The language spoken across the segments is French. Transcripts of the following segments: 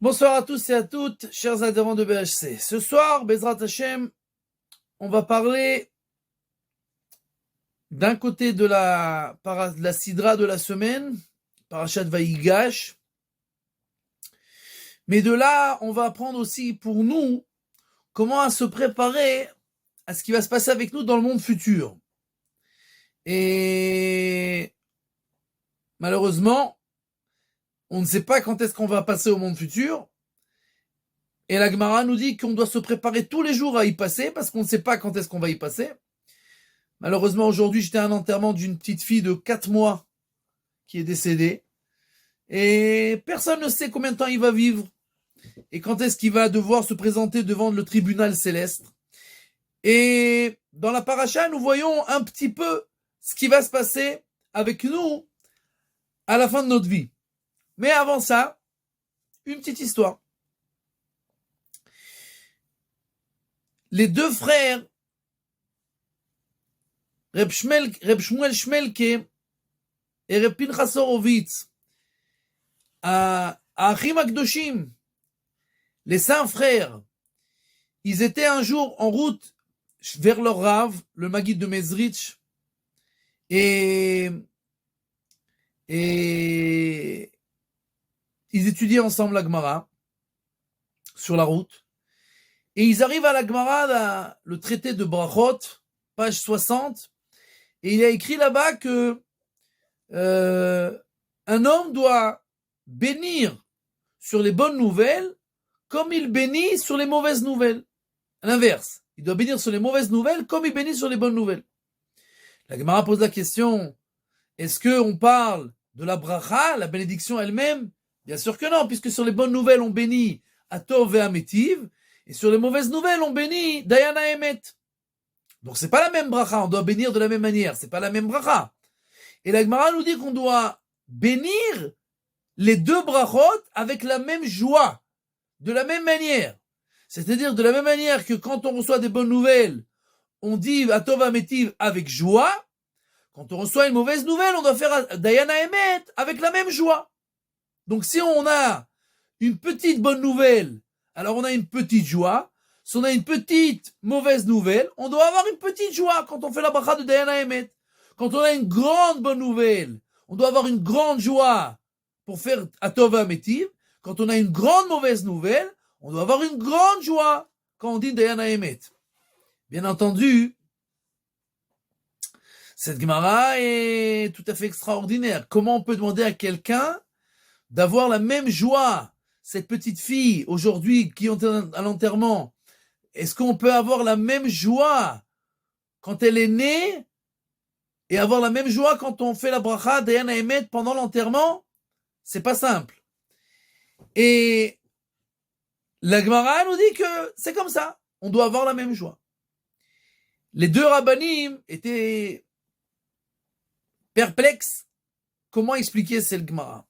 Bonsoir à tous et à toutes, chers adhérents de BHC. Ce soir, Bezrat Hashem, on va parler d'un côté de la Sidra de la semaine, Parashat Vayigash, mais de là, on va apprendre aussi pour nous comment à se préparer à ce qui va se passer avec nous dans le monde futur. Et malheureusement, on ne sait pas quand est-ce qu'on va passer au monde futur. Et la Gemara nous dit qu'on doit se préparer tous les jours à y passer parce qu'on ne sait pas quand est-ce qu'on va y passer. Malheureusement, aujourd'hui, j'étais à un enterrement d'une petite fille de 4 mois qui est décédée. Et personne ne sait combien de temps il va vivre et quand est-ce qu'il va devoir se présenter devant le tribunal céleste. Et dans la paracha, nous voyons un petit peu ce qui va se passer avec nous à la fin de notre vie. Mais avant ça, une petite histoire. Les deux frères, Reb Shmuel Shmelke et Reb Pinchas Horowitz, à Achim Akdoshim, les saints frères, ils étaient un jour en route vers leur Rav, le Maguid de Mezrich, et ils étudiaient ensemble la Gemara sur la route. Et ils arrivent à la Gemara, le traité de Brachot, page 60, et il a écrit là-bas que un homme doit bénir sur les bonnes nouvelles comme il bénit sur les mauvaises nouvelles. À l'inverse, il doit bénir sur les mauvaises nouvelles comme il bénit sur les bonnes nouvelles. La Gemara pose la question, est-ce qu'on parle de la bracha, la bénédiction elle-même? Bien sûr que non, puisque sur les bonnes nouvelles, on bénit à Tov et à Métiv, et sur les mauvaises nouvelles, on bénit Dayana Emet. Donc c'est pas la même bracha, on doit bénir de la même manière, c'est pas la même bracha. Et la Gemara nous dit qu'on doit bénir les deux brachot avec la même joie, de la même manière. C'est-à-dire de la même manière que quand on reçoit des bonnes nouvelles, on dit Atov Ametiv avec joie. Quand on reçoit une mauvaise nouvelle, on doit faire Dayana Emet avec la même joie. Donc si on a une petite bonne nouvelle, alors on a une petite joie. Si on a une petite mauvaise nouvelle, on doit avoir une petite joie quand on fait la bracha de Dayana Emet. Quand on a une grande bonne nouvelle, on doit avoir une grande joie pour faire Atov Ametiv. Quand on a une grande mauvaise nouvelle, on doit avoir une grande joie quand on dit Dayana Emet. Bien entendu, cette Gemara est tout à fait extraordinaire. Comment on peut demander à quelqu'un d'avoir la même joie? Cette petite fille, aujourd'hui, qui est à l'enterrement, est-ce qu'on peut avoir la même joie quand elle est née et avoir la même joie quand on fait la bracha Dayana Emet pendant l'enterrement? C'est pas simple. Et la Gemara nous dit que c'est comme ça. On doit avoir la même joie. Les deux rabbanim étaient perplexes. Comment expliquer cette Gemara?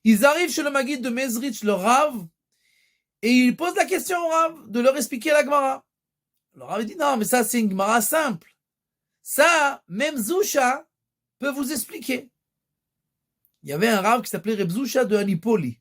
Ils arrivent chez le Maguid de Mezrich, le Rav, et ils posent la question au Rav de leur expliquer la Gemara. Le Rav dit non, mais ça c'est une Gemara simple. Ça, même Zusha peut vous expliquer. Il y avait un Rav qui s'appelait Reb Zusha de Anipoli.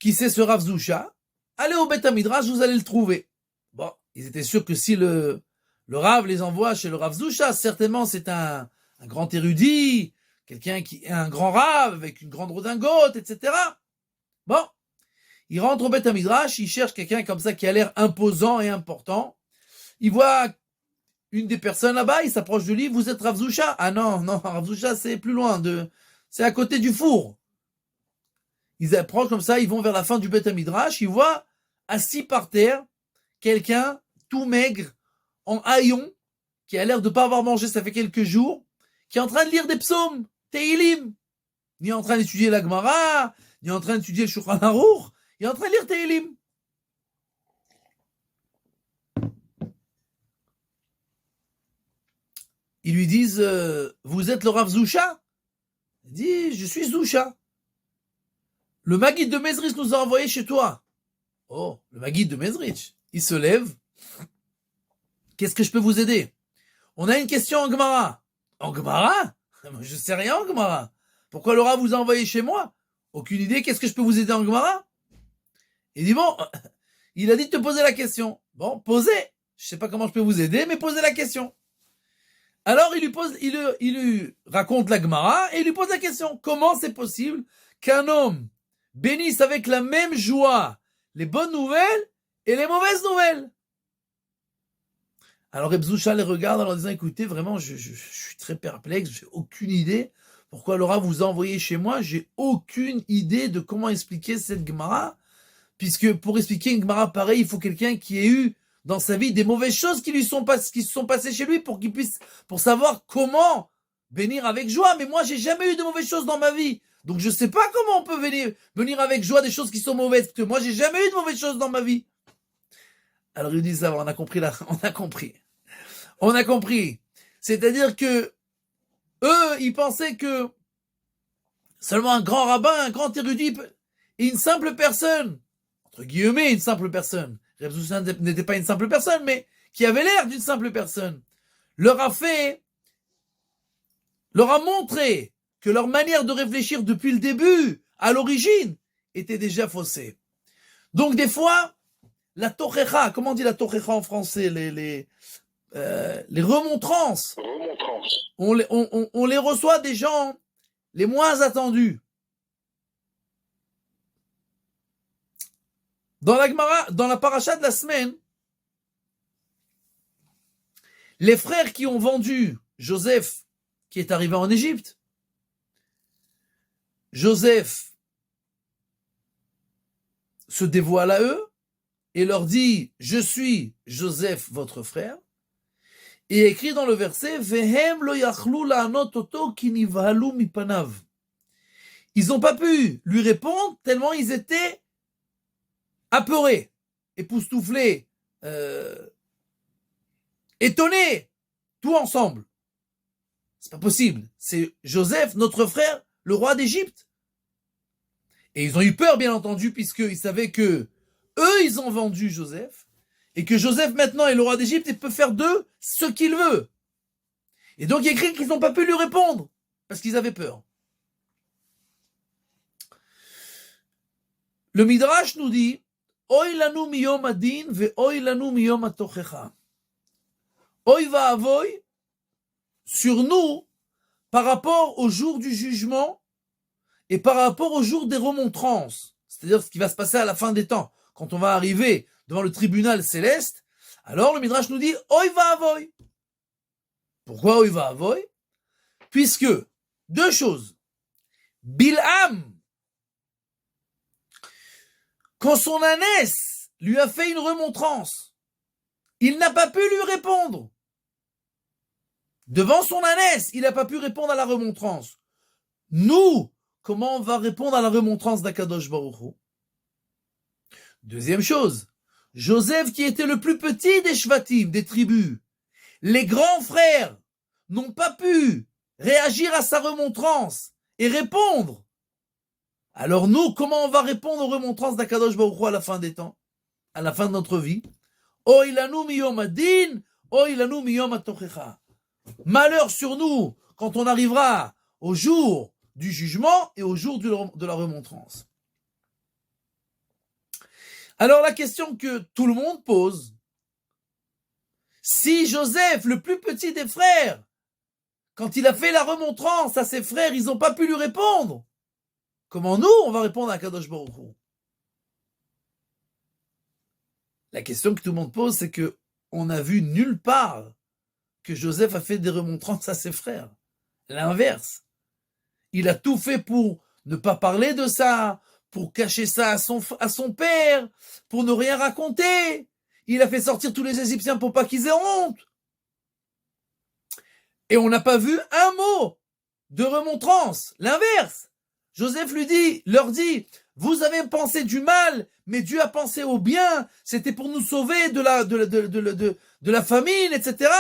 Qui c'est ce Rav Zusha? Allez au Beth Midrash, vous allez le trouver. Bon, ils étaient sûrs que si le Rav les envoie chez le Rav Zusha, certainement c'est un grand érudit, quelqu'un qui est un grand Rav avec une grande redingote, etc. Bon, il rentre au Beth Midrash, il cherche quelqu'un comme ça qui a l'air imposant et important. Il voit une des personnes là-bas, il s'approche de lui, vous êtes Rav Zusha? Ah non, Rav Zusha c'est plus loin, c'est à côté du four. Ils approchent comme ça, ils vont vers la fin du Beth Midrash, ils voient assis par terre quelqu'un tout maigre, en haillon, qui a l'air de ne pas avoir mangé, ça fait quelques jours, qui est en train de lire des psaumes, Teilim, ni en train d'étudier la Gemara, ni en train d'étudier le Shulchan Aruch, il est en train de lire Teilim. Ils lui disent, vous êtes le Rav Zusha? Il dit, je suis Zusha. Le Maguid de Mezrich nous a envoyé chez toi. Oh, le Maguid de Mezrich. Il se lève. Qu'est-ce que je peux vous aider? On a une question en Gemara. En Gemara? Je sais rien en Gemara. Pourquoi le Rav vous a envoyé chez moi? Aucune idée, qu'est-ce que je peux vous aider en Gemara? Il dit bon, il a dit de te poser la question. Bon, posez. Je sais pas comment je peux vous aider, mais posez la question. Alors il lui raconte la Gemara et il lui pose la question. Comment c'est possible qu'un homme bénisse avec la même joie les bonnes nouvelles et les mauvaises nouvelles? Alors Reb Zusha les regarde en leur disant, écoutez, vraiment, je suis très perplexe, j'ai aucune idée. Pourquoi le Rav vous a envoyé chez moi? J'ai aucune idée de comment expliquer cette Gemara. Puisque pour expliquer une Gemara pareille, il faut quelqu'un qui ait eu dans sa vie des mauvaises choses qui se sont passées chez lui pour savoir comment bénir avec joie. Mais moi, j'ai jamais eu de mauvaises choses dans ma vie. Donc je sais pas comment on peut venir avec joie des choses qui sont mauvaises. Parce que moi, j'ai jamais eu de mauvaises choses dans ma vie. Alors ils disent, ça va, on a compris. C'est-à-dire que eux, ils pensaient que seulement un grand rabbin, un grand érudit et une simple personne, entre guillemets une simple personne, Reb Zusha n'était pas une simple personne, mais qui avait l'air d'une simple personne, leur a montré que leur manière de réfléchir depuis le début, à l'origine, était déjà faussée. Donc des fois, la tochecha, comment on dit la tochecha en français, les remontrances, on les reçoit des gens les moins attendus. Dans la Gemara, dans la paracha de la semaine, les frères qui ont vendu Joseph, qui est arrivé en Égypte, Joseph se dévoile à eux et leur dit, je suis Joseph, votre frère. Et écrit dans le verset, Vehem lo yachlu la'anot oto ki nivhalu mipanav. Ils n'ont pas pu lui répondre tellement ils étaient apeurés, époustouflés, étonnés, tout ensemble. C'est pas possible. C'est Joseph, notre frère, le roi d'Égypte. Et ils ont eu peur, bien entendu, puisqu'ils savaient que eux, ils ont vendu Joseph, et que Joseph, maintenant, est le roi d'Égypte et peut faire d'eux ce qu'il veut. Et donc, il écrit qu'ils n'ont pas pu lui répondre, parce qu'ils avaient peur. Le Midrash nous dit, Oy lanu miyom adin ve oy lanu miyom atochecha. Oy va avoy, sur nous, par rapport au jour du jugement et par rapport au jour des remontrances. C'est-à-dire ce qui va se passer à la fin des temps. Quand on va arriver devant le tribunal céleste, alors le Midrash nous dit Oy va avoy. Pourquoi Oy va avoy? Puisque, deux choses. Bilham, quand son ânesse lui a fait une remontrance, il n'a pas pu lui répondre. Devant son ânesse, il n'a pas pu répondre à la remontrance. Nous, comment on va répondre à la remontrance d'Akadosh Baruch Hu? Deuxième chose, Joseph qui était le plus petit des Shvatim, des tribus, les grands frères n'ont pas pu réagir à sa remontrance et répondre. Alors nous, comment on va répondre aux remontrances d'Akadosh Baruch Hu à la fin des temps, à la fin de notre vie? Oy lanu miyom adin, oy lanu miyom atochecha. Malheur sur nous quand on arrivera au jour du jugement et au jour de la remontrance. Alors la question que tout le monde pose, si Joseph, le plus petit des frères, quand il a fait la remontrance à ses frères, ils n'ont pas pu lui répondre, comment nous, on va répondre à Kadosh Baruch Hu? La question que tout le monde pose, c'est que on n'a vu nulle part que Joseph a fait des remontrances à ses frères. L'inverse. Il a tout fait pour ne pas parler de ça, pour cacher ça à son père, pour ne rien raconter. Il a fait sortir tous les Égyptiens pour pas qu'ils aient honte. Et on n'a pas vu un mot de remontrance. L'inverse. Joseph leur dit, vous avez pensé du mal, mais Dieu a pensé au bien. C'était pour nous sauver de la famine, etc.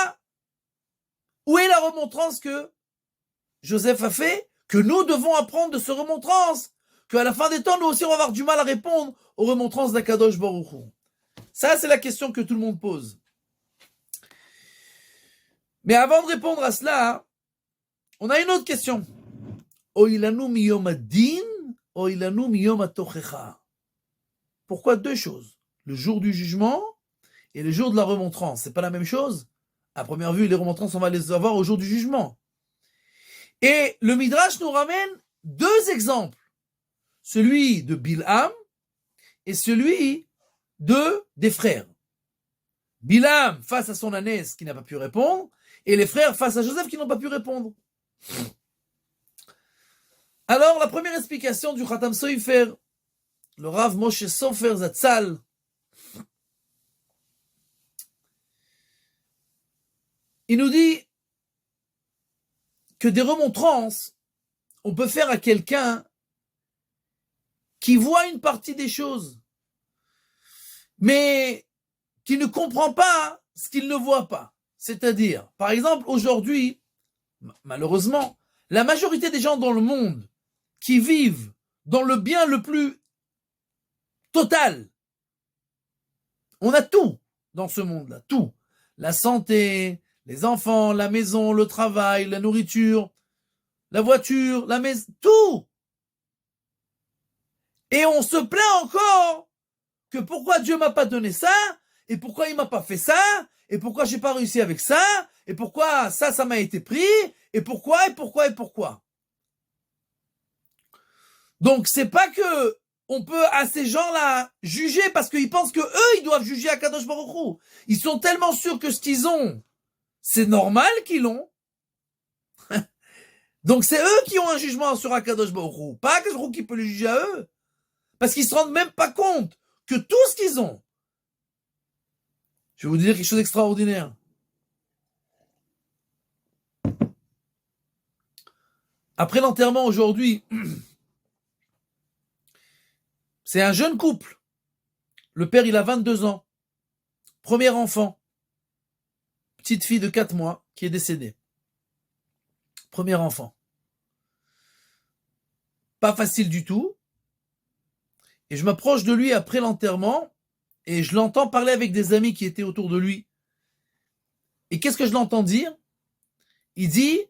Où est la remontrance que Joseph a fait, que nous devons apprendre de ce remontrance, qu'à la fin des temps, nous aussi, on va avoir du mal à répondre aux remontrances d'Akadosh Baruch Hu. Ça, c'est la question que tout le monde pose. Mais avant de répondre à cela, on a une autre question. Oilanu miyom adin, oilanu miyom atochecha. Pourquoi deux choses? Le jour du jugement et le jour de la remontrance. C'est pas la même chose? À première vue, les remontrances, on va les avoir au jour du jugement. Et le Midrash nous ramène deux exemples. Celui de Bilham et celui des frères. Bilham face à son ânesse qui n'a pas pu répondre, et les frères face à Joseph qui n'ont pas pu répondre. Alors, la première explication du Khatam Sofer, le Rav Moshe Sofer Zatzal, il nous dit que des remontrances, on peut faire à quelqu'un qui voit une partie des choses, mais qui ne comprend pas ce qu'il ne voit pas. C'est-à-dire, par exemple, aujourd'hui, malheureusement, la majorité des gens dans le monde qui vivent dans le bien le plus total, on a tout dans ce monde-là, tout. La santé, les enfants, la maison, le travail, la nourriture, la voiture, la maison, tout. Et on se plaint encore que pourquoi Dieu m'a pas donné ça, et pourquoi il m'a pas fait ça, et pourquoi j'ai pas réussi avec ça, et pourquoi ça m'a été pris, et pourquoi. Donc c'est pas que on peut à ces gens-là juger parce qu'ils pensent que eux ils doivent juger à Kadosh Baruch Hu. Ils sont tellement sûrs que ce qu'ils ont, c'est normal qu'ils l'ont. Donc c'est eux qui ont un jugement sur Akadosh Baruch Hu, pas Akadosh Baruch Hu qui peut les juger à eux, parce qu'ils se rendent même pas compte que tout ce qu'ils ont. Je vais vous dire quelque chose d'extraordinaire. Après l'enterrement aujourd'hui, c'est un jeune couple. Le père, il a 22 ans. Premier enfant. Petite fille de 4 mois qui est décédée. Premier enfant. Pas facile du tout. Et je m'approche de lui après l'enterrement et je l'entends parler avec des amis qui étaient autour de lui. Et qu'est-ce que je l'entends dire? Il dit,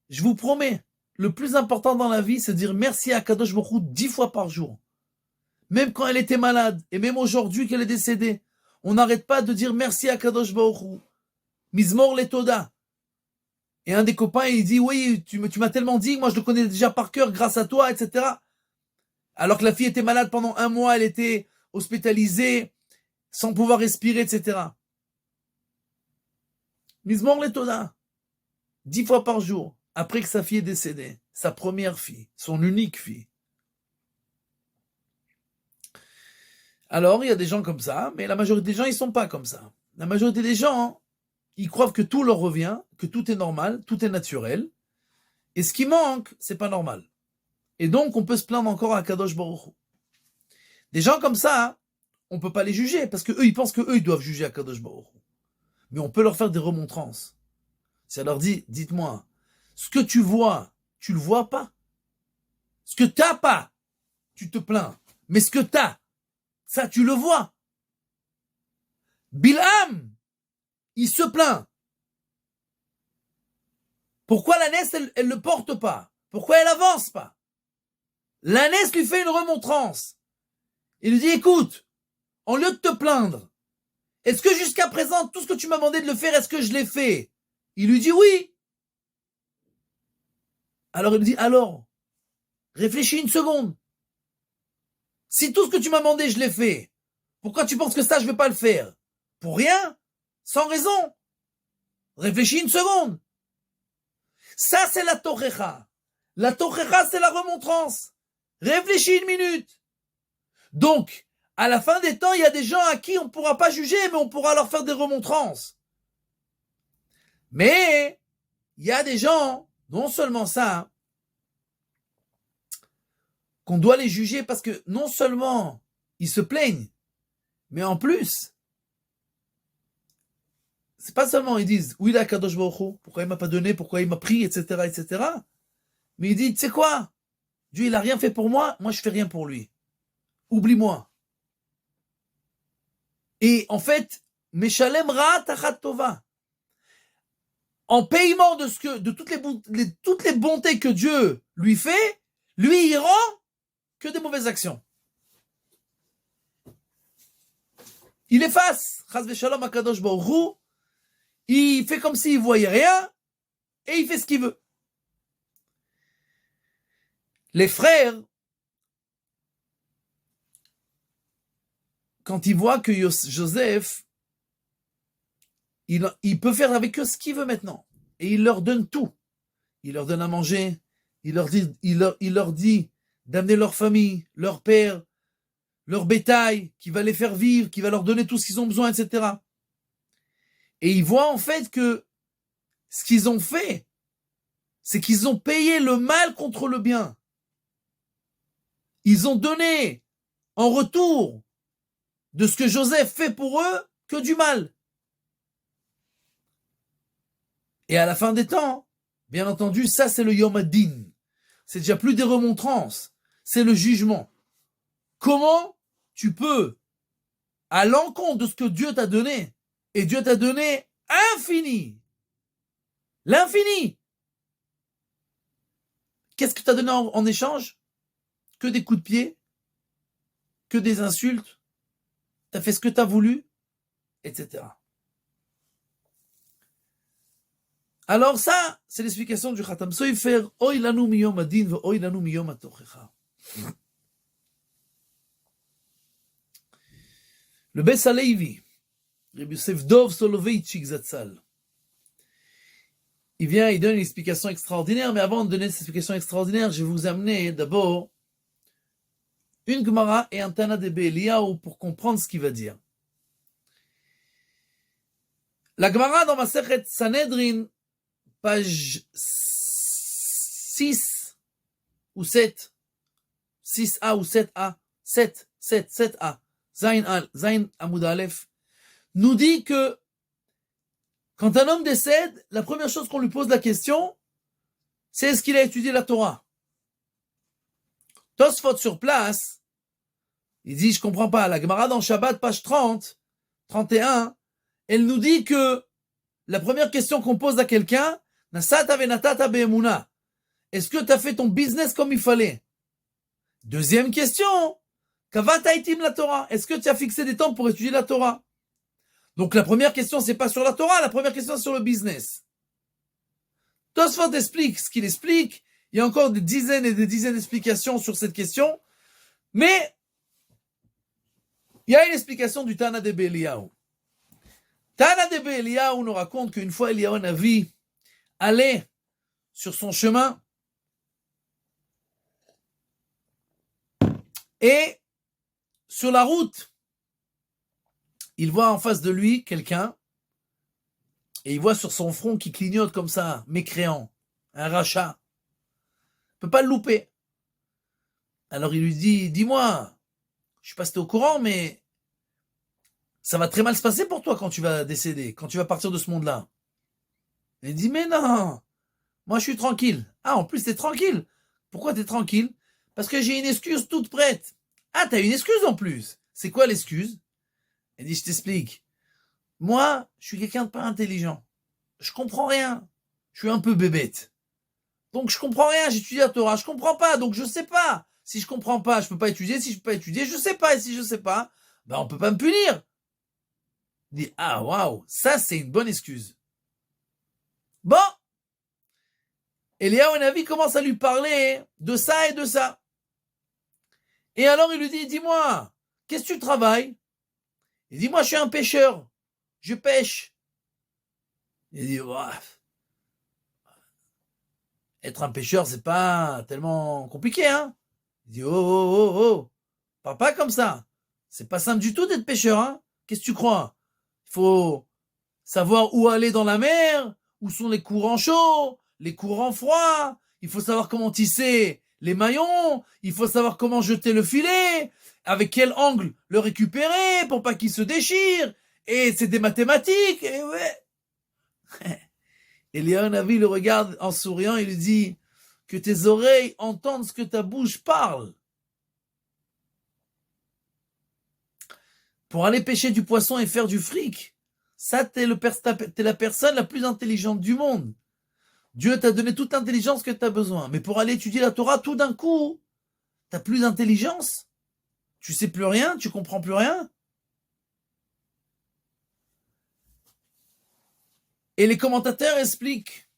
je vous promets, le plus important dans la vie, c'est de dire merci à Kadosh Baruch Hu 10 fois par jour. Même quand elle était malade, et même aujourd'hui qu'elle est décédée, on n'arrête pas de dire merci à Kadosh Baruch Hu. Mizmor Letoda. Et un des copains, il dit, oui, tu m'as tellement dit, moi je le connais déjà par cœur grâce à toi, etc. Alors que la fille était malade pendant 1 mois, elle était hospitalisée, sans pouvoir respirer, etc. Mizmor Letoda. 10 fois par jour, après que sa fille est décédée. Sa première fille, son unique fille. Alors, il y a des gens comme ça, mais la majorité des gens, ils sont pas comme ça. La majorité des gens, ils croient que tout leur revient, que tout est normal, tout est naturel. Et ce qui manque, c'est pas normal. Et donc, on peut se plaindre encore à Kadosh Baruch Hu. Des gens comme ça, on peut pas les juger, parce que eux, ils pensent que eux, ils doivent juger à Kadosh Baruch Hu. Mais on peut leur faire des remontrances. Ça leur dit, dites-moi, ce que tu vois, tu le vois pas. Ce que t'as pas, tu te plains. Mais ce que t'as, ça, tu le vois. Bilham, il se plaint. Pourquoi l'ânesse, elle le porte pas? Pourquoi elle avance pas? L'ânesse lui fait une remontrance. Il lui dit, écoute, en lieu de te plaindre, est-ce que jusqu'à présent, tout ce que tu m'as demandé de le faire, est-ce que je l'ai fait? Il lui dit oui. Alors il lui dit, alors, réfléchis une seconde. Si tout ce que tu m'as demandé, je l'ai fait, pourquoi tu penses que ça, je ne vais pas le faire? Pour rien? Sans raison? Réfléchis une seconde. Ça, c'est la tochecha. La tochecha, c'est la remontrance. Réfléchis une minute. Donc, à la fin des temps, il y a des gens à qui on ne pourra pas juger, mais on pourra leur faire des remontrances. Mais, il y a des gens, non seulement ça, qu'on doit les juger parce que non seulement ils se plaignent, mais en plus, c'est pas seulement ils disent oui la Kadosh Baruch Hu, pourquoi il m'a pas donné, pourquoi il m'a pris, etc. Mais il dit, tu sais quoi, Dieu il a rien fait pour moi, moi je fais rien pour lui. Oublie-moi. Et en fait, Meshalem Ra Tachat Tova. en paiement de toutes les bontés que Dieu lui fait, lui, il rend que des mauvaises actions. Il efface. Chas v'shalom HaKadosh Baruch Hu, il fait comme s'il voyait rien, et il fait ce qu'il veut. Les frères, quand ils voient que Joseph, il peut faire avec eux ce qu'il veut maintenant. Et il leur donne tout. Il leur donne à manger, il leur dit d'amener leur famille, leur père, leur bétail, qui va les faire vivre, qui va leur donner tout ce qu'ils ont besoin, etc. Et ils voient en fait que ce qu'ils ont fait, c'est qu'ils ont payé le mal contre le bien. Ils ont donné en retour de ce que Joseph fait pour eux que du mal. Et à la fin des temps, bien entendu, ça c'est le Yom Hadin. C'est déjà plus des remontrances, c'est le jugement. Comment tu peux, à l'encontre de ce que Dieu t'a donné, et Dieu t'a donné infini, l'infini. Qu'est-ce que t'as donné en échange? Que des coups de pied, que des insultes, t'as fait ce que t'as voulu, etc. Alors ça, c'est l'explication du Khatam Sofer, Oy lanu miyom adin ve oy lanu miyom atochecha. Le Bess Alevi, Rabbi Yosef Dov Soloveitchik Zatzal, il vient, il donne une explication extraordinaire, mais avant de donner cette explication extraordinaire, je vais vous amener d'abord une Gemara et un Tana de Eliyahu pour comprendre ce qu'il va dire. La Gemara dans Masechet Sanhedrin, page 6 ou 7, 6a ou 7a, 7a, Zain Amud Aleph, nous dit que quand un homme décède, la première chose qu'on lui pose la question, c'est est-ce qu'il a étudié la Torah? Tosfot sur place, il dit, je comprends pas, la Gemara dans Shabbat, page 30, 31, elle nous dit que la première question qu'on pose à quelqu'un, Nasata venatata be'emuna, est-ce que tu as fait ton business comme il fallait? Deuxième question, Kavata itim la Torah, est-ce que tu as fixé des temps pour étudier la Torah? Donc la première question, c'est pas sur la Torah, la première question, c'est sur le business. Tosfot explique ce qu'il explique, il y a encore des dizaines et des dizaines d'explications sur cette question, mais il y a une explication du Tana de Eliyahu. Tana de Eliyahu nous raconte qu'une fois Eliyahu Navi allait sur son chemin et sur la route, il voit en face de lui quelqu'un et il voit sur son front qui clignote comme ça, mécréant, un rachat. Il ne peut pas le louper. Alors il lui dit, dis-moi, je ne sais pas si tu es au courant, mais ça va très mal se passer pour toi quand tu vas décéder, quand tu vas partir de ce monde-là. Il dit, mais non, moi je suis tranquille. Ah, en plus t'es tranquille. Pourquoi t'es tranquille? Parce que j'ai une excuse toute prête. Ah, t'as une excuse en plus. C'est quoi l'excuse? Il dit, je t'explique. Moi, je suis quelqu'un de pas intelligent. Je comprends rien. Je suis un peu bébête. Donc je comprends rien, j'étudie la Torah, je comprends pas, donc je sais pas. Si je comprends pas, je peux pas étudier. Si je peux pas étudier, je sais pas. Et si je sais pas, ben on peut pas me punir. Il dit, ah waouh, ça c'est une bonne excuse. Bon, Eliyahu Navi commence à lui parler de ça et de ça. Et alors il lui dit, dis-moi, qu'est-ce que tu travailles? Il dit, moi je suis un pêcheur, je pêche. Il dit, ouais. Être un pêcheur, c'est pas tellement compliqué, hein? Il dit, oh, oh, oh, oh, parle pas comme ça. C'est pas simple du tout d'être pêcheur, hein? Qu'est-ce que tu crois? Il faut savoir où aller dans la mer, où sont les courants chauds, les courants froids. Il faut savoir comment tisser les maillons. Il faut savoir comment jeter le filet, avec quel angle le récupérer pour pas qu'il se déchire. Et c'est des mathématiques. Et ouais. Eliyahu Navi le regarde en souriant et lui dit que tes oreilles entendent ce que ta bouche parle. Pour aller pêcher du poisson et faire du fric, Ça, t'es la personne la plus intelligente du monde. Dieu t'a donné toute l'intelligence que t'as besoin. Mais pour aller étudier la Torah, tout d'un coup, t'as plus d'intelligence. Tu sais plus rien, tu comprends plus rien. Et les commentateurs expliquent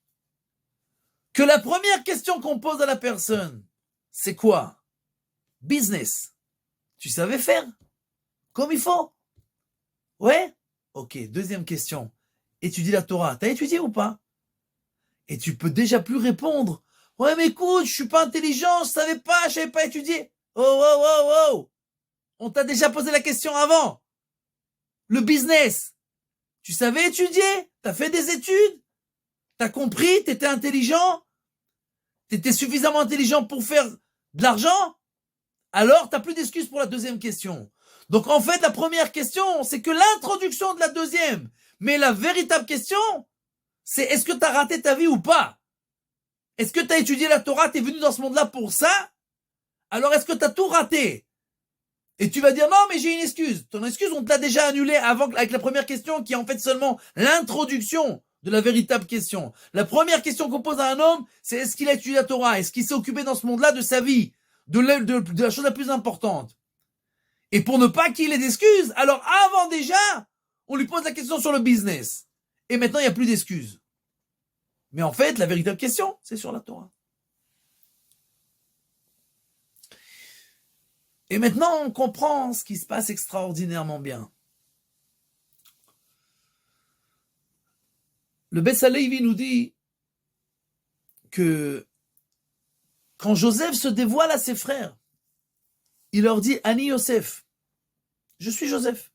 que la première question qu'on pose à la personne, c'est quoi? Business. Tu savais faire? Comme il faut? Ouais? Ok, deuxième question. Étudie la Torah. T'as étudié ou pas? Et tu peux déjà plus répondre. Ouais, mais écoute, je suis pas intelligent, je savais pas étudier. Oh, oh, oh, oh. On t'a déjà posé la question avant. Le business. Tu savais étudier? T'as fait des études? T'as compris? T'étais intelligent? T'étais suffisamment intelligent pour faire de l'argent? Alors, t'as plus d'excuses pour la deuxième question. Donc, en fait, la première question, c'est que l'introduction de la deuxième. Mais la véritable question, c'est est-ce que t'as raté ta vie ou pas? Est-ce que t'as étudié la Torah? T'es venu dans ce monde-là pour ça? Alors, est-ce que t'as tout raté? Et tu vas dire, non, mais j'ai une excuse. Ton excuse, on te l'a déjà annulée avant, avec la première question, qui est en fait seulement l'introduction de la véritable question. La première question qu'on pose à un homme, c'est est-ce qu'il a étudié la Torah? Est-ce qu'il s'est occupé dans ce monde-là de sa vie? De la chose la plus importante. Et pour ne pas qu'il ait d'excuses, alors avant déjà, on lui pose la question sur le business. Et maintenant, il n'y a plus d'excuses. Mais en fait, la véritable question, c'est sur la Torah. Et maintenant, on comprend ce qui se passe extraordinairement bien. Le Beth Alevi nous dit que quand Joseph se dévoile à ses frères, il leur dit « Ani Yosef ». Je suis Joseph.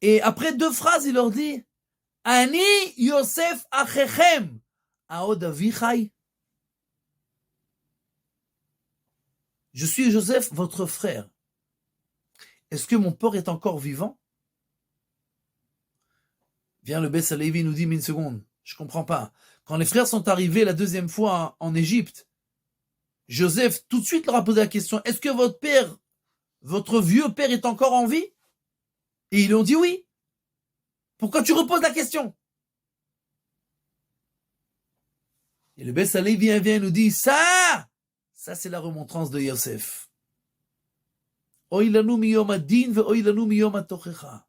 Et après 2 phrases, il leur dit « Ani Yosef achechem, aod avichai ». Je suis Joseph, votre frère. Est-ce que mon père est encore vivant? Viens, le Beth Alevi nous dit, mais une seconde, je comprends pas. Quand les frères sont arrivés la deuxième fois en Égypte, Joseph tout de suite leur a posé la question, est-ce que votre père, votre vieux père est encore en vie? Et ils lui ont dit oui. Pourquoi tu reposes la question? Et le Beth Alevi vient et nous dit, ça c'est la remontrance de Yosef. Oilanu miyom adin ve oilanu miyom atochecha.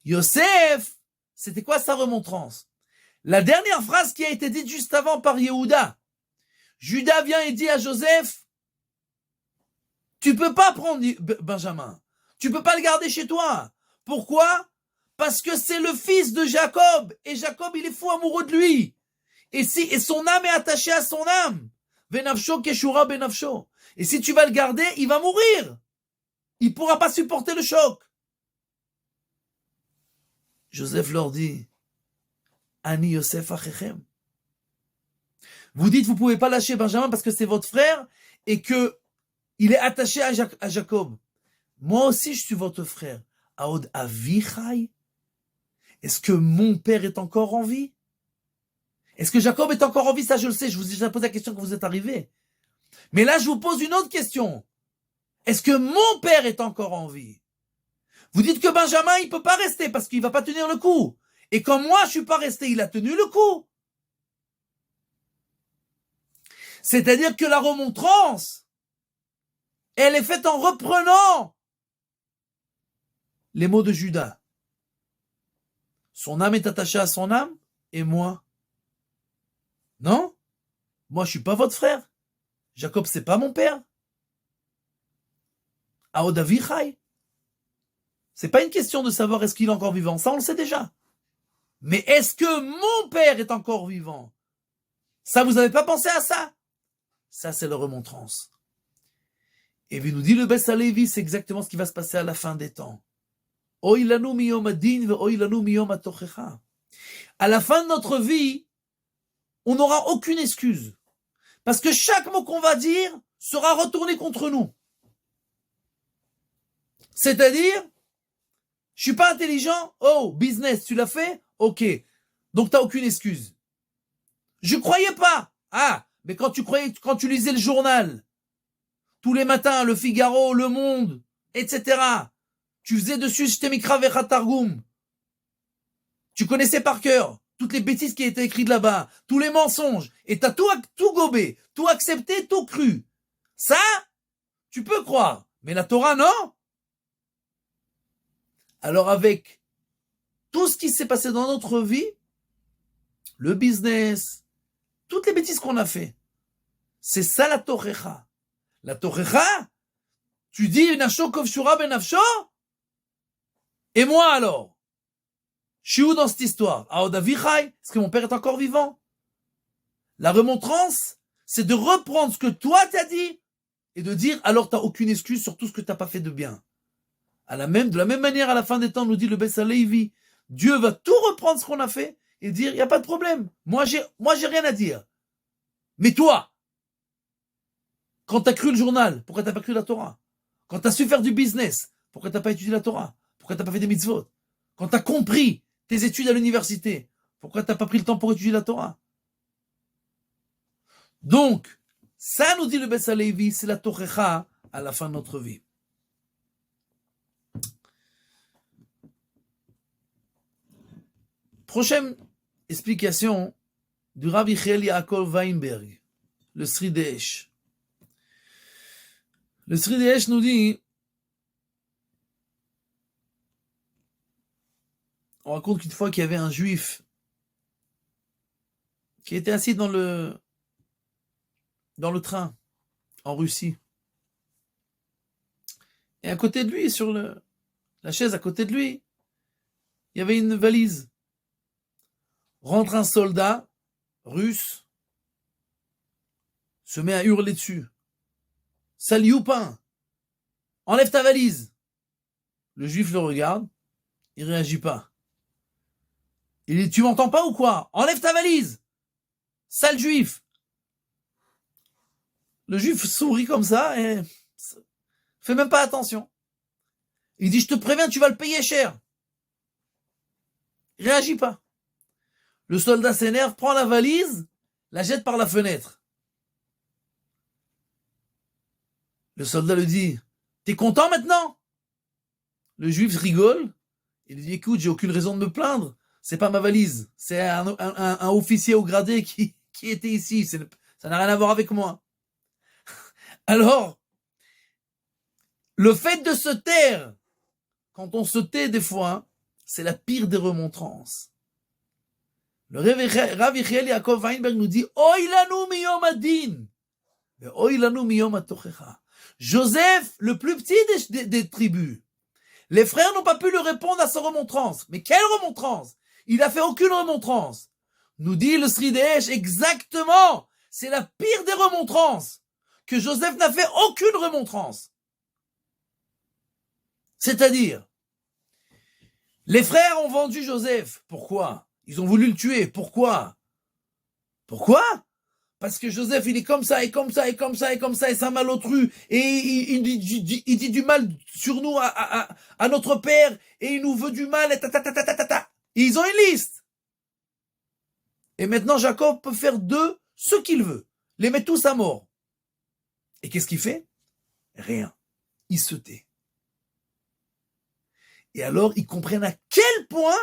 Yosef, c'était quoi sa remontrance? La dernière phrase qui a été dite juste avant par Yehuda. Judas vient et dit à Joseph, tu peux pas prendre Benjamin. Tu peux pas le garder chez toi. Pourquoi? Parce que c'est le fils de Jacob. Et Jacob, il est fou amoureux de lui. Et son âme est attachée à son âme. Benafsho keshura benafsho. Et si tu vas le garder, il va mourir. Il pourra pas supporter le choc. Joseph leur dit, Ani Yosef achechem. Vous dites, vous pouvez pas lâcher Benjamin parce que c'est votre frère et que il est attaché à Jacob. Moi aussi, je suis votre frère. Aod avichai. Est-ce que mon père est encore en vie? Est-ce que Jacob est encore en vie? Ça, je le sais. Je vous ai déjà posé la question quand vous êtes arrivés. Mais là, je vous pose une autre question. Est-ce que mon père est encore en vie? Vous dites que Benjamin, il peut pas rester parce qu'il va pas tenir le coup. Et quand moi, je suis pas resté, il a tenu le coup. C'est-à-dire que la remontrance, elle est faite en reprenant les mots de Judas. Son âme est attachée à son âme, et moi? Non? Moi, je suis pas votre frère. Jacob, c'est pas mon père. Aod avichai. C'est pas une question de savoir est-ce qu'il est encore vivant. Ça, on le sait déjà. Mais est-ce que mon père est encore vivant? Ça, vous n'avez pas pensé à ça? Ça, c'est la remontrance. Et puis nous dit le Beth Alevi, c'est exactement ce qui va se passer à la fin des temps. Oilanu miyom adin ve oilanu miyom atochecha. À la fin de notre vie, on n'aura aucune excuse. Parce que chaque mot qu'on va dire sera retourné contre nous. C'est-à-dire, je suis pas intelligent, oh, business, tu l'as fait? Ok. Donc t'as aucune excuse. Je croyais pas. Ah, mais quand tu lisais le journal, tous les matins, le Figaro, le Monde, etc., tu faisais dessus Shtemikra Vecha Targum, Tu connaissais par cœur toutes les bêtises qui étaient écrites là-bas, tous les mensonges, et t'as tout gobé, tout accepté, tout cru. Ça, tu peux croire. Mais la Torah, non. Alors avec tout ce qui s'est passé dans notre vie, le business, toutes les bêtises qu'on a fait, c'est ça la Torecha. La Torecha, tu dis Nasho Kovshura ben Nafsho, et moi alors, je suis où dans cette histoire? Aodavichai, est-ce que mon père est encore vivant? La remontrance, c'est de reprendre ce que toi t'as dit et de dire alors t'as aucune excuse sur tout ce que t'as pas fait de bien. De la même manière, à la fin des temps, nous dit le Bess Alevi, Dieu va tout reprendre ce qu'on a fait et dire, il n'y a pas de problème. Moi, j'ai rien à dire. Mais toi, quand t'as cru le journal, pourquoi t'as pas cru la Torah? Quand t'as su faire du business, pourquoi t'as pas étudié la Torah? Pourquoi t'as pas fait des mitzvot? Quand t'as compris tes études à l'université, pourquoi t'as pas pris le temps pour étudier la Torah? Donc, ça nous dit le Bess Alevi, c'est la Torecha à la fin de notre vie. Prochaine explication du Rabbi Yechiel Yaakov Weinberg, le Sridesh. Le Sridesh nous dit, on raconte qu'une fois qu'il y avait un juif qui était assis dans le train en Russie. Et à côté de lui, sur la chaise à côté de lui, il y avait une valise. Rentre un soldat russe, se met à hurler dessus. Salut Youpin, enlève ta valise. Le juif le regarde, il réagit pas. Il dit, tu m'entends pas ou quoi? Enlève ta valise, sale juif. Le juif sourit comme ça et fait même pas attention. Il dit, je te préviens, tu vas le payer cher. Il réagit pas. Le soldat s'énerve, prend la valise, la jette par la fenêtre. Le soldat lui dit, t'es content maintenant? Le juif rigole. Il lui dit, écoute, j'ai aucune raison de me plaindre. C'est pas ma valise. C'est un officier au gradé qui était ici. Ça n'a rien à voir avec moi. Alors, le fait de se taire, quand on se tait des fois, c'est la pire des remontrances. Le Rav Yechiel Yaakov Weinberg nous dit, Oy lanu miyom adin, oy lanu miyom atochecha. Joseph, le plus petit des tribus, les frères n'ont pas pu lui répondre à sa remontrance. Mais quelle remontrance? Il n'a fait aucune remontrance. Nous dit le Sridesh exactement. C'est la pire des remontrances. Que Joseph n'a fait aucune remontrance. C'est-à-dire, les frères ont vendu Joseph. Pourquoi? Ils ont voulu le tuer. Pourquoi? Parce que Joseph, il est comme ça, et comme ça, et comme ça, et comme ça, et ça malotru, et il dit du mal sur nous à notre père, et il nous veut du mal, et Et ils ont une liste. Et maintenant, Jacob peut faire d'eux ce qu'il veut. Les mettre tous à mort. Et qu'est-ce qu'il fait? Rien. Il se tait. Et alors, ils comprennent à quel point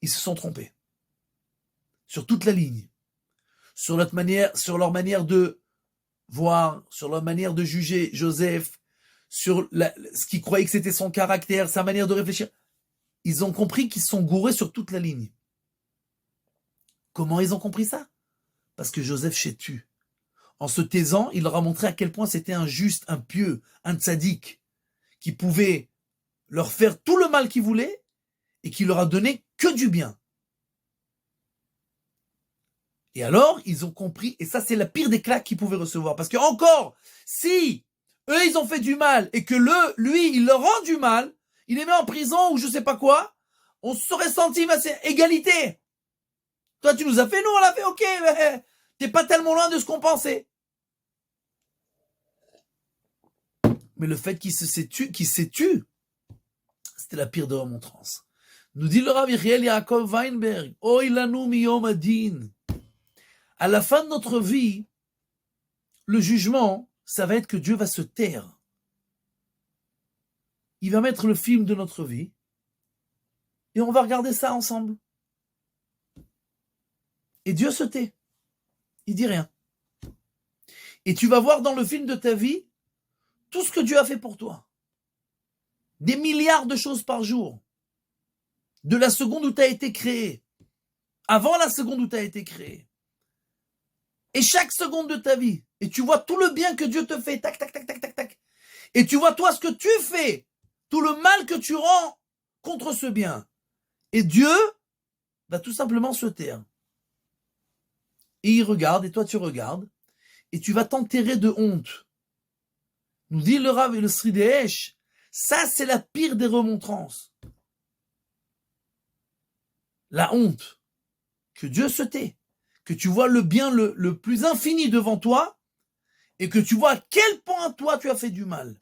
ils se sont trompés. Sur toute la ligne. Sur leur manière de voir, sur leur manière de juger Joseph, sur ce qu'ils croyaient que c'était son caractère, sa manière de réfléchir. Ils ont compris qu'ils se sont gourés sur toute la ligne. Comment ils ont compris ça? Parce que Joseph chétu. En se taisant, il leur a montré à quel point c'était un juste, un pieux, un tzaddik, qui pouvait leur faire tout le mal qu'ils voulaient et qui leur a donné que du bien. Et alors, ils ont compris, et ça c'est la pire des claques qu'ils pouvaient recevoir. Parce que encore, si eux ils ont fait du mal et que lui, il leur rend du mal, il les met en prison ou je sais pas quoi, on se serait senti, mais c'est égalité. Toi tu nous as fait, nous on l'a fait, ok, mais t'es pas tellement loin de ce qu'on pensait. Mais le fait qu'il s'est tué, c'était la pire de remontrance. Nous dit le Rav Yechiel Yaakov Weinberg, Oy lanu miyom adin. À la fin de notre vie, le jugement, ça va être que Dieu va se taire. Il va mettre le film de notre vie et on va regarder ça ensemble. Et Dieu se tait. Il dit rien. Et tu vas voir dans le film de ta vie tout ce que Dieu a fait pour toi. Des milliards de choses par jour. De la seconde où tu as été créé. Avant la seconde où tu as été créé. Et chaque seconde de ta vie. Et tu vois tout le bien que Dieu te fait. Tac, tac, tac, tac, tac, tac. Et tu vois toi ce que tu fais. Tout le mal que tu rends contre ce bien. Et Dieu va tout simplement se taire. Et il regarde, et toi tu regardes. Et tu vas t'enterrer de honte. Nous dit le Rav et le Sri Deesh, ça c'est la pire des remontrances. La honte. Que Dieu se tait. Que tu vois le bien le plus infini devant toi et que tu vois à quel point toi tu as fait du mal.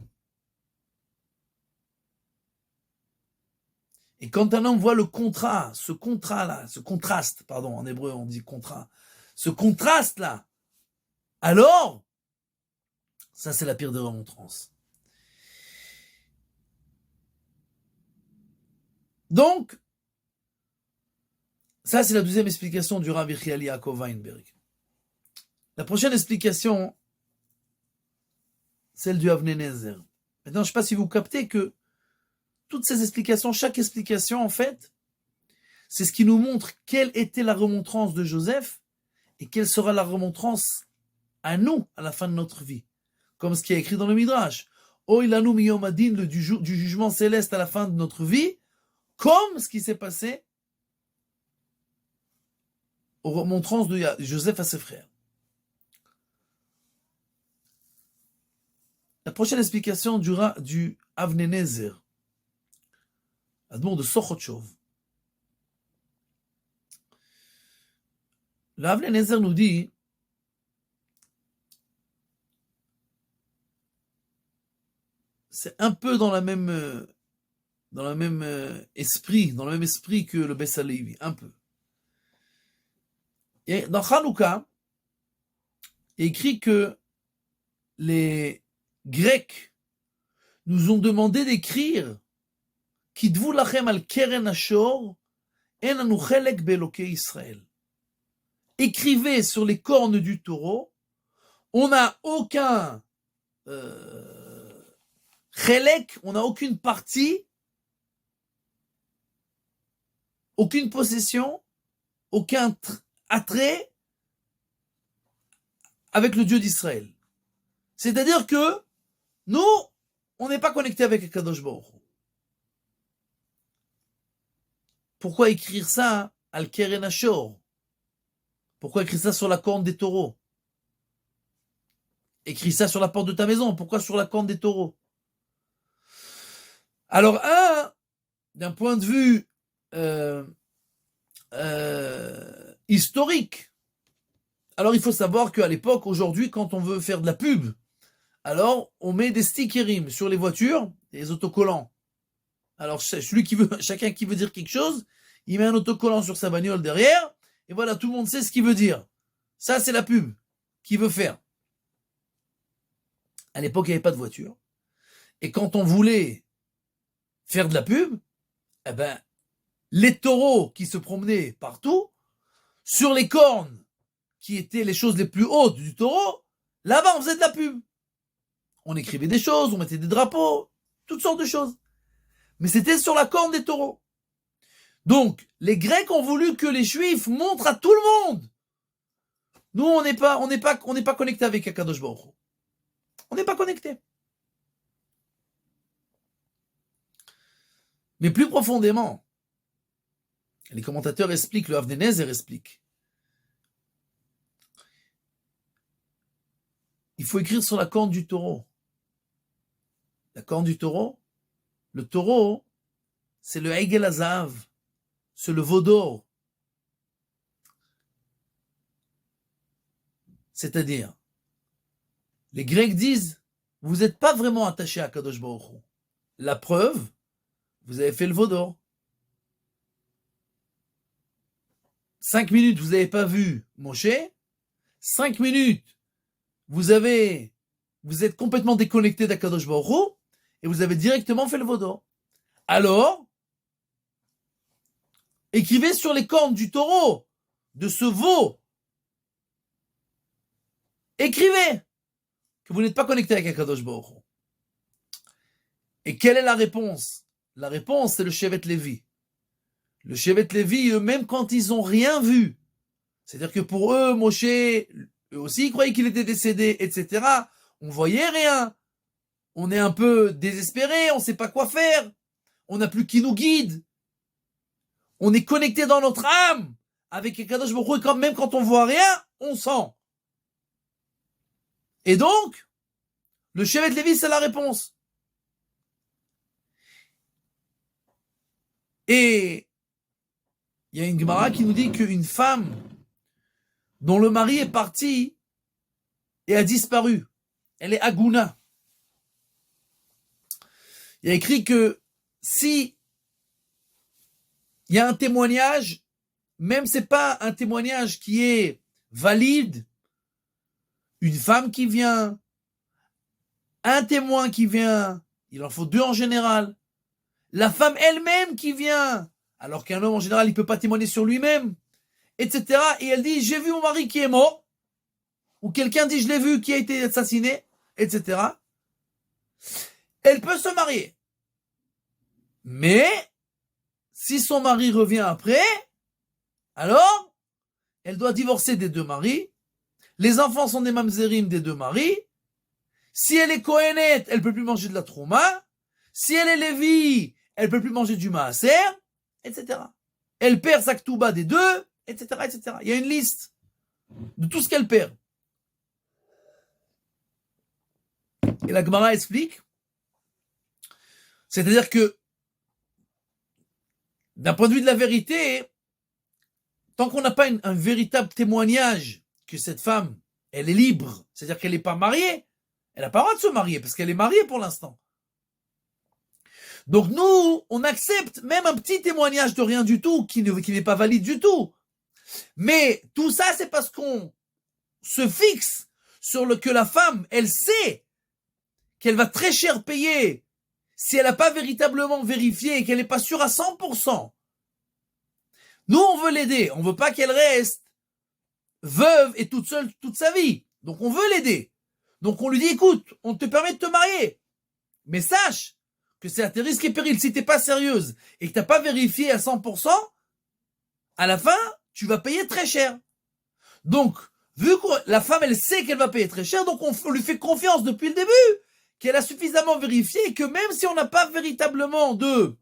Et quand un homme voit le contrat, ce contraste, pardon, en hébreu on dit contrat, ce contraste-là, alors, ça c'est la pire des remontrances. Donc, ça c'est la deuxième explication du Rav Yechiel Yaakov Weinberg. La prochaine explication, celle du Avnei Nezer. Maintenant, je ne sais pas si vous captez que toutes ces explications, chaque explication en fait, c'est ce qui nous montre quelle était la remontrance de Joseph et quelle sera la remontrance à nous à la fin de notre vie. Comme ce qui est écrit dans le Midrash. Oilanu miyom hadin, du jugement céleste à la fin de notre vie, comme ce qui s'est passé aux remontrances de Joseph à ses frères. La prochaine explication du Avnei Nezer, Admon de Sochotchov. Le Avnei Nezer nous dit c'est un peu dans le même esprit que le Bess Halevi, un peu. Et dans Hanouka, il est écrit que les Grecs nous ont demandé d'écrire Kidvu lachem al keren ashor en anu chelek be'elokei Israël. Écrivez sur les cornes du taureau, on n'a aucun chelek, on n'a aucune partie, aucune possession, aucun attrait avec le Dieu d'Israël. C'est-à-dire que nous, on n'est pas connecté avec Akadosh Baruch Hu. Pourquoi écrire ça al keren ashor? Pourquoi écrire ça sur la corne des taureaux? Écris ça sur la porte de ta maison. Pourquoi sur la corne des taureaux? Alors, d'un point de vue historique, alors il faut savoir qu'à l'époque, aujourd'hui, quand on veut faire de la pub, alors on met des stickerim sur les voitures, des autocollants. Alors, chacun qui veut dire quelque chose, il met un autocollant sur sa bagnole derrière, et voilà, tout le monde sait ce qu'il veut dire. Ça, c'est la pub qu'il veut faire. À l'époque, il n'y avait pas de voiture. Et quand on voulait faire de la pub, eh ben, les taureaux qui se promenaient partout, sur les cornes, qui étaient les choses les plus hautes du taureau, là-bas, on faisait de la pub. On écrivait des choses, on mettait des drapeaux, toutes sortes de choses. Mais c'était sur la corne des taureaux. Donc, les Grecs ont voulu que les Juifs montrent à tout le monde. Nous, on n'est pas connecté avec Akadosh Baruch Hu. On n'est pas connecté. Mais plus profondément, les commentateurs expliquent, le Avnei Nezer explique. Il faut écrire sur la corne du taureau. La corne du taureau, le taureau, c'est le Eigel Hazav, c'est le veau d'or. C'est-à-dire, les Grecs disent, vous n'êtes pas vraiment attaché à Kadosh Baruch Hu. La preuve, vous avez fait le veau d'or. 5 minutes, vous n'avez pas vu Moshe. 5 minutes, vous êtes complètement déconnecté d'Akadosh Baruch Hu et vous avez directement fait le veau d'or. Alors, Écrivez sur les cornes du taureau, de ce veau. Écrivez que vous n'êtes pas connecté avec Akadosh Baruch Hu. Et quelle est la réponse? La réponse, c'est le Shevet Lévi. Le Shevet Lévi, eux-mêmes, quand ils n'ont rien vu, c'est-à-dire que pour eux, Moshe, eux aussi, ils croyaient qu'il était décédé, etc. On voyait rien. On est un peu désespéré, on ne sait pas quoi faire. On n'a plus qui nous guide. On est connecté dans notre âme avec Akadosh Baruch Hu, et quand même quand on voit rien, on sent. Et donc, le Shevet Lévi, c'est la réponse. Et il y a une Gemara qui nous dit qu'une femme dont le mari est parti et a disparu, elle est Aguna. Il y a écrit que si il y a un témoignage, même c'est pas un témoignage qui est valide, une femme qui vient, un témoin qui vient, il en faut deux en général, la femme elle-même qui vient, alors qu'un homme en général il peut pas témoigner sur lui-même, etc. Et elle dit j'ai vu mon mari qui est mort, ou quelqu'un dit je l'ai vu qui a été assassiné, etc. Elle peut se marier. Mais si son mari revient après, alors elle doit divorcer des deux maris. Les enfants sont des mamzerim des deux maris. Si elle est Kohenet, elle peut plus manger de la trouma. Si elle est Lévi, elle peut plus manger du maaser, etc. Elle perd sa ktouba des deux, etc., etc. Il y a une liste de tout ce qu'elle perd. Et la Gemara explique, c'est-à-dire que d'un point de vue de la vérité, tant qu'on n'a pas un véritable témoignage que cette femme, elle est libre, c'est-à-dire qu'elle n'est pas mariée, elle n'a pas le droit de se marier parce qu'elle est mariée pour l'instant. Donc nous, on accepte même un petit témoignage de rien du tout, qui n'est pas valide du tout. Mais tout ça, c'est parce qu'on se fixe sur le que la femme, elle sait qu'elle va très cher payer si elle n'a pas véritablement vérifié et qu'elle n'est pas sûre à 100%. Nous, on veut l'aider. On veut pas qu'elle reste veuve et toute seule toute sa vie. Donc, on veut l'aider. Donc, on lui dit, écoute, on te permet de te marier. Mais sache que c'est à tes risques et périls. Si t'es pas sérieuse et que t'as pas vérifié à 100%, à la fin, tu vas payer très cher. Donc, vu que la femme, elle sait qu'elle va payer très cher, donc on lui fait confiance depuis le début, qu'elle a suffisamment vérifié et que même si on n'a pas véritablement de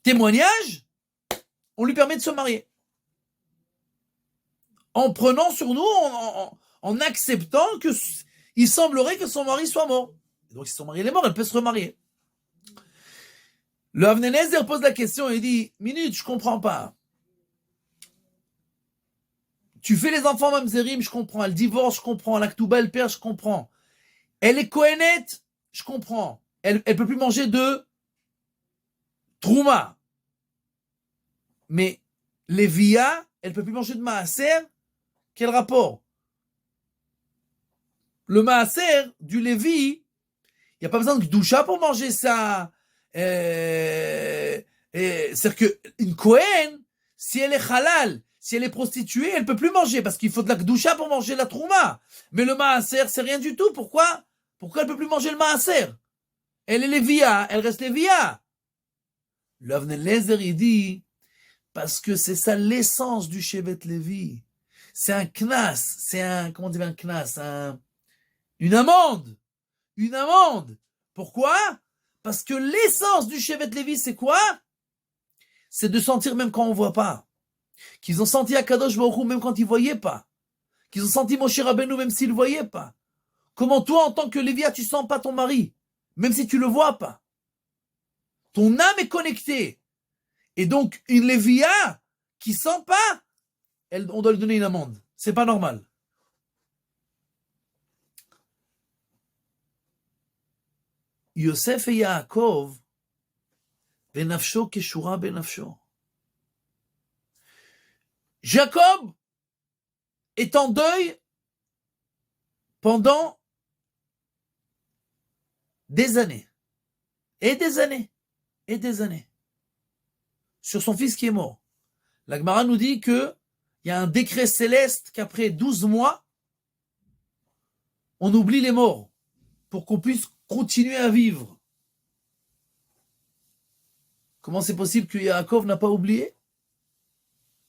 témoignage, on lui permet de se marier. En prenant sur nous, en acceptant que il semblerait que son mari soit mort. Et donc si son mari est mort, elle peut se remarier. Le Avnenezer pose la question et dit, minute, je comprends pas. Tu fais les enfants mamzerim, je comprends. Elle divorce, je comprends. La ktouba, elle perd, je comprends. Elle est Kohenet, je comprends. Elle peut plus manger de trouma. Mais Lévia, elle peut plus manger de maaser. Quel rapport? Le maaser du Lévi, il n'y a pas besoin de doucha pour manger ça. C'est-à-dire qu'une Kohen, si elle est halal, si elle est prostituée, elle peut plus manger parce qu'il faut de la doucha pour manger la trouma. Mais le maaser, c'est rien du tout. Pourquoi elle peut plus manger le maaser? Elle est Lévia, elle reste Lévia. L'Avnenezer, il dit, parce que c'est ça l'essence du Shevet Lévi. C'est un knas, c'est un, comment on dit un knas, une amende. Une amende. Pourquoi? Parce que l'essence du Shevet Lévi, c'est quoi? C'est de sentir même quand on voit pas. Qu'ils ont senti Akadosh Baruch Hu même quand ils voyaient pas. Qu'ils ont senti Moshe Rabbeinu même s'ils voyaient pas. Comment toi, en tant que Lévia, tu sens pas ton mari? Même si tu le vois pas. Ton âme est connectée. Et donc, une Lévia qui sent pas, on doit lui donner une amende. C'est pas normal. Yosef et Yaakov, benafsho keshura benafsho. Jacob est en deuil pendant des années. Et des années. Et des années. sur son fils qui est mort. La Gemara nous dit que il y a un décret céleste qu'après 12 mois, on oublie les morts pour qu'on puisse continuer à vivre. Comment c'est possible que Yaakov n'a pas oublié?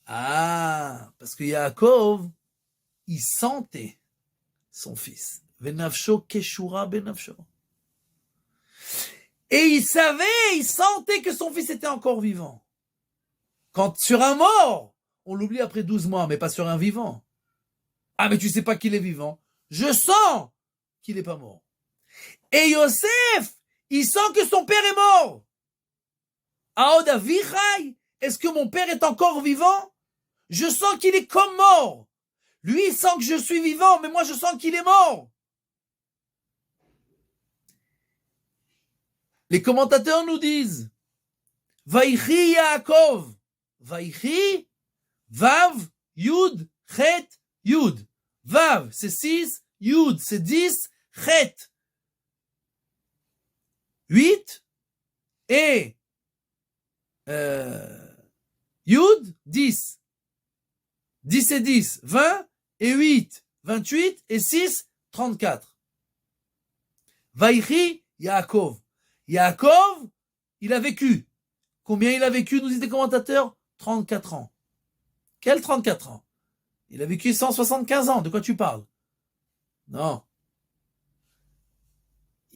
Ah, parce que Yaakov, il sentait son fils. Venafsho keshura benafsho. Et il sentait que son fils était encore vivant. Quand sur un mort, on l'oublie après 12 mois, mais pas sur un vivant. Ah, mais tu sais pas qu'il est vivant. Je sens qu'il n'est pas mort. Et Yosef, il sent que son père est mort. Aod avichai, est-ce que mon père est encore vivant? Je sens qu'il est comme mort. Lui, il sent que je suis vivant, mais moi, je sens qu'il est mort. Les commentateurs nous disent, Vaïchi Yaakov, Vaïchi, Vav, Yud, Chet, Yud. Vav, c'est 6, Yud, c'est 10, Chet, 8, et Yud, 10. 10 et 10, 20, et 8, 28, et 6, 34. Vaïchi Yaakov. Yaakov, il a vécu. Combien il a vécu, nous disent les commentateurs? 34 ans. Quel 34 ans? Il a vécu 175 ans. De quoi tu parles? Non.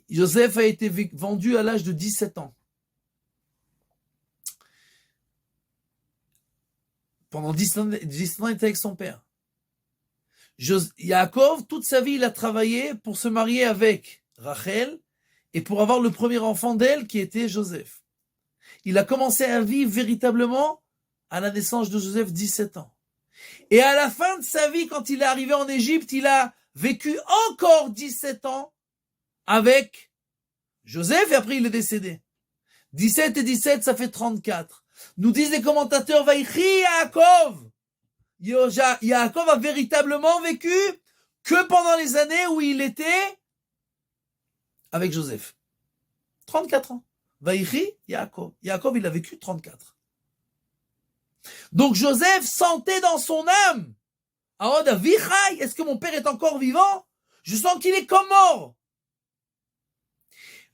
Joseph a été vendu à l'âge de 17 ans. Pendant 10 ans, il était avec son père. Yaakov, toute sa vie, il a travaillé pour se marier avec Rachel et pour avoir le premier enfant d'elle qui était Joseph. Il a commencé à vivre véritablement à la naissance de Joseph, 17 ans. Et à la fin de sa vie, quand il est arrivé en Égypte, il a vécu encore 17 ans avec Joseph et après il est décédé. 17 et 17, ça fait 34. Nous disent les commentateurs, Vaïchi Yaakov. Yaakov a véritablement vécu que pendant les années où il était avec Joseph. 34 ans. Vaïchi Yaakov. Yaakov, il a vécu 34. Donc Joseph sentait dans son âme, Aod avichai, est-ce que mon père est encore vivant? Je sens qu'il est comme mort.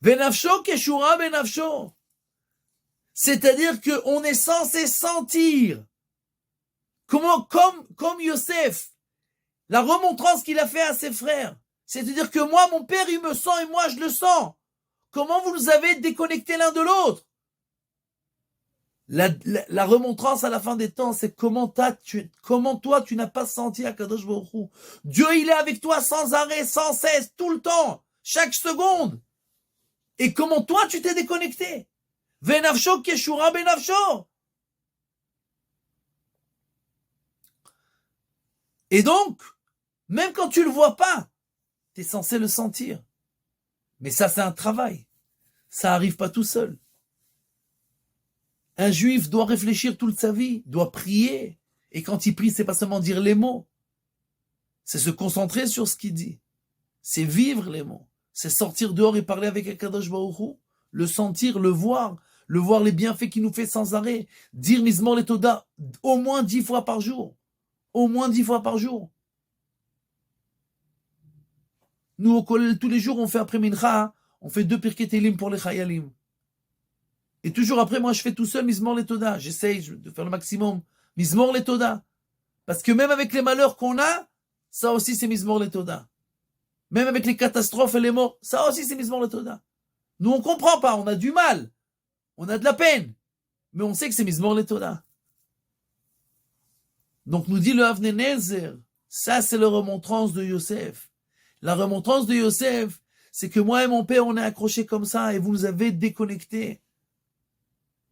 Venafsho keshura benafsho. C'est-à-dire qu'on est censé sentir comme Yosef, la remontrance qu'il a fait à ses frères. C'est-à-dire que moi, mon père, il me sent et moi, je le sens. Comment vous nous avez déconnectés l'un de l'autre? La remontrance à la fin des temps, c'est comment toi, tu n'as pas senti Akadosh Baruch Hu. Dieu, il est avec toi sans arrêt, sans cesse, tout le temps, chaque seconde. Et comment toi, tu t'es déconnecté? Venafsho keshura benafsho. Et donc, même quand tu le vois pas, tu es censé le sentir. Mais ça, c'est un travail. Ça arrive pas tout seul. Un juif doit réfléchir toute sa vie, doit prier. Et quand il prie, c'est pas seulement dire les mots. C'est se concentrer sur ce qu'il dit. C'est vivre les mots. C'est sortir dehors et parler avec Akadosh Baruch Hu. Le sentir, le voir les bienfaits qu'il nous fait sans arrêt. Dire Mizmor Letoda au moins 10 fois par jour. Au moins 10 fois par jour. Nous, au Kollel, tous les jours, on fait après Mincha, on fait 2 Pirkei Tehillim pour les Chayalim. Et toujours après, moi, je fais tout seul Mizmor Letoda. J'essaye de faire le maximum. Mizmor Letoda. Parce que même avec les malheurs qu'on a, ça aussi, c'est Mizmor Letoda. Même avec les catastrophes et les morts, ça aussi, c'est Mizmor Letoda. Nous, on comprend pas, on a du mal. On a de la peine. Mais on sait que c'est Mizmor Letoda. Donc, nous dit le Avnei Nezer, ça, c'est la remontrance de Yosef. La remontrance de Yosef, c'est que moi et mon père, on est accrochés comme ça et vous nous avez déconnectés.